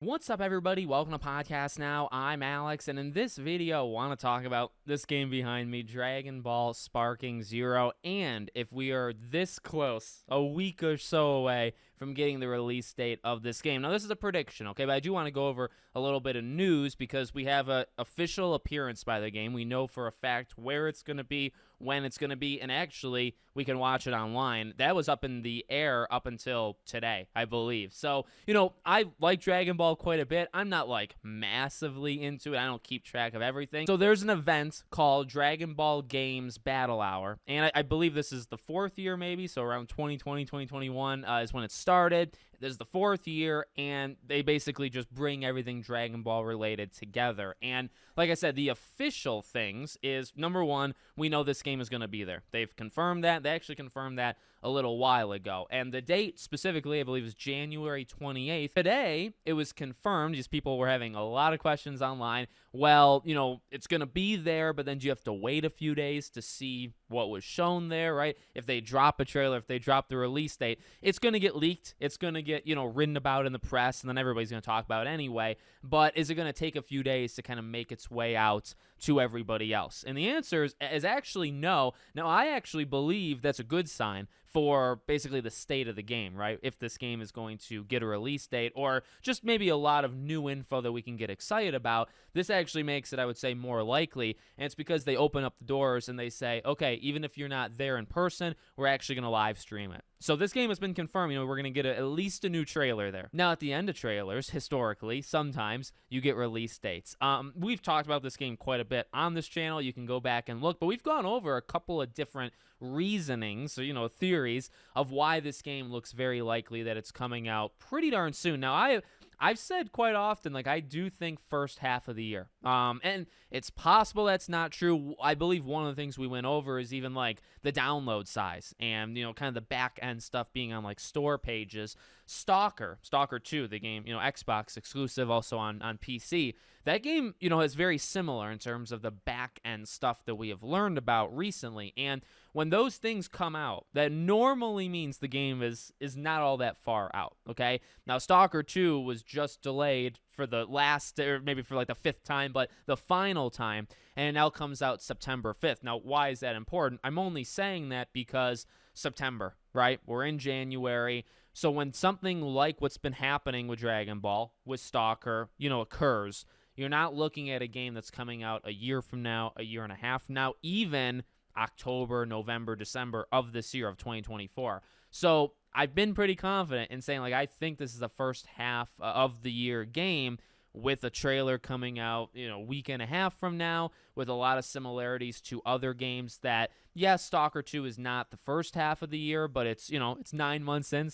What's up, everybody? Welcome to Podcast Now. I'm Alex, and in this video, I want to talk about this game behind me, Dragon Ball Sparking Zero, and if we are this close, a week or so away from getting the release date of this game. Now, this is a prediction, okay, but I do want to go over a little bit of news because we have an official appearance by the game. We know for a fact where it's going to be, when it's going to be, and actually, we can watch it online. That was up in the air up until today, I believe. So, you know, I like Dragon Ball quite a bit. I'm not like massively into it. I don't keep track of everything. So there's an event called Dragon Ball Games Battle Hour, and I believe this is the fourth year maybe, so around 2020, 2021 is when it started. This is the fourth year, and they basically just bring everything Dragon Ball related together. And like I said, the official things is, number one, we know this game is going to be there. They've confirmed that. They actually confirmed that a little while ago. And the date specifically, I believe, is January 28th. Today, it was confirmed. These people were having a lot of questions online. Well, you know, it's going to be there, but then do you have to wait a few days to see what was shown there, right? If they drop a trailer, if they drop the release date, it's going to get leaked. It's going to get, you know, written about in the press, and then everybody's going to talk about it anyway. But is it going to take a few days to kind of make its way out to everybody else? And the answer is actually no. Now, I actually believe that's a good sign for basically the state of the game, right? If this game is going to get a release date or just maybe a lot of new info that we can get excited about, this actually makes it, I would say, more likely. And it's because they open up the doors and they say, okay, even if you're not there in person, we're actually going to live stream it. So this game has been confirmed. You know, we're going to get at least a new trailer there. Now, at the end of trailers, historically, sometimes you get release dates. We've talked about this game quite a bit on this channel. You can go back and look, but we've gone over a couple of different reasonings, so, you know, theories of why this game looks very likely that it's coming out pretty darn soon. Now, I've said quite often, like, I do think first half of the year. And it's possible that's not true. I believe one of the things we went over is even, like, the download size and, you know, kind of the back-end stuff being on, like, store pages. Stalker 2, the game, you know, Xbox exclusive, also on PC. That game, you know, is very similar in terms of the back-end stuff that we have learned about recently. And when those things come out, that normally means the game is not all that far out, okay? Now, Stalker 2 was just delayed for the last, or maybe for like the fifth time, but the final time, and it now comes out September 5th. Now, why is that important? I'm only saying that because September, right? We're in January. So when something like what's been happening with Dragon Ball, with Stalker, you know, occurs, you're not looking at a game that's coming out a year from now, a year and a half from now, even October, November, December of this year of 2024. So I've been pretty confident in saying, like, I think this is the first half of the year game with a trailer coming out, you know, a week and a half from now, with a lot of similarities to other games that, yes, Stalker 2 is not the first half of the year, but it's, you know, it's 9 months in,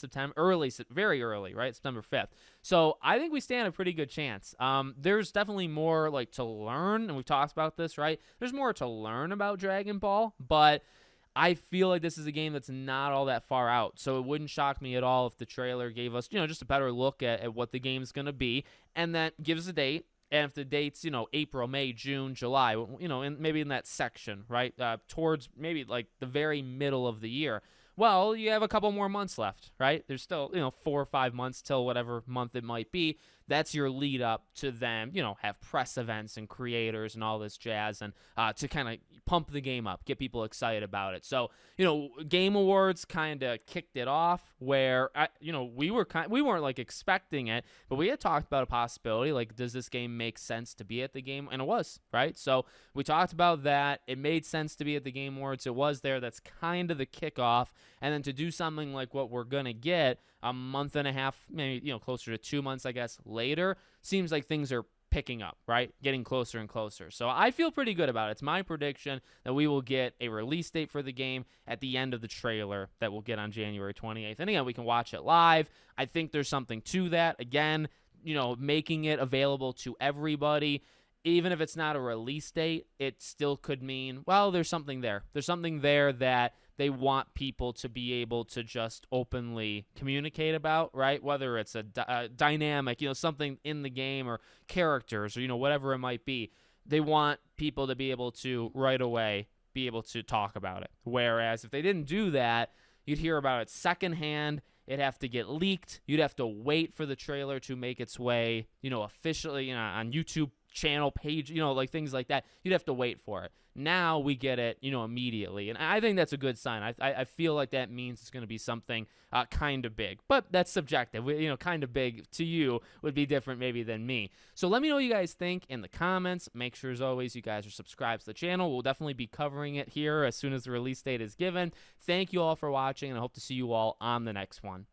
very early, right? September 5th. So I think we stand a pretty good chance. There's definitely more, like, to learn, and we've talked about this, right? There's more to learn about Dragon Ball, but I feel like this is a game that's not all that far out, so it wouldn't shock me at all if the trailer gave us, you know, just a better look at what the game's going to be, and that gives a date, and if the date's, you know, April, May, June, July, you know, maybe in that section, right, towards maybe like the very middle of the year, well, you have a couple more months left, right? There's still, you know, 4 or 5 months till whatever month it might be. That's your lead up to them, you know, have press events and creators and all this jazz, and to kind of pump the game up, get people excited about it. So, you know, Game Awards kind of kicked it off where, you know, we weren't like expecting it, but we had talked about a possibility, like, does this game make sense to be at the game? And it was, right? So we talked about that. It made sense to be at the Game Awards. It was there. That's kind of the kickoff. And then to do something like what we're going to get a month and a half, maybe, you know, closer to 2 months, I guess, later, seems like things are picking up, right? Getting closer and closer. So I feel pretty good about it. It's my prediction that we will get a release date for the game at the end of the trailer that we'll get on January 28th. And again, we can watch it live. I think there's something to that. Again, you know, making it available to everybody, even if it's not a release date, it still could mean, well, there's something there. There's something there that they want people to be able to just openly communicate about, right? Whether it's a dynamic, you know, something in the game or characters or, you know, whatever it might be. They want people to be able to right away be able to talk about it. Whereas if they didn't do that, you'd hear about it secondhand, It'd have to get leaked. You'd have to wait for the trailer to make its way, officially, on YouTube channel page, like things like that. You'd have to wait for it. Now we get it, immediately. And I think that's a good sign. I feel like that means it's going to be something kind of big. But that's subjective. Kind of big to you would be different maybe than me. So let me know what you guys think in the comments. Make sure, as always, you guys are subscribed to the channel. We'll definitely be covering it here as soon as the release date is given. Thank you all for watching, and I hope to see you all on the next one.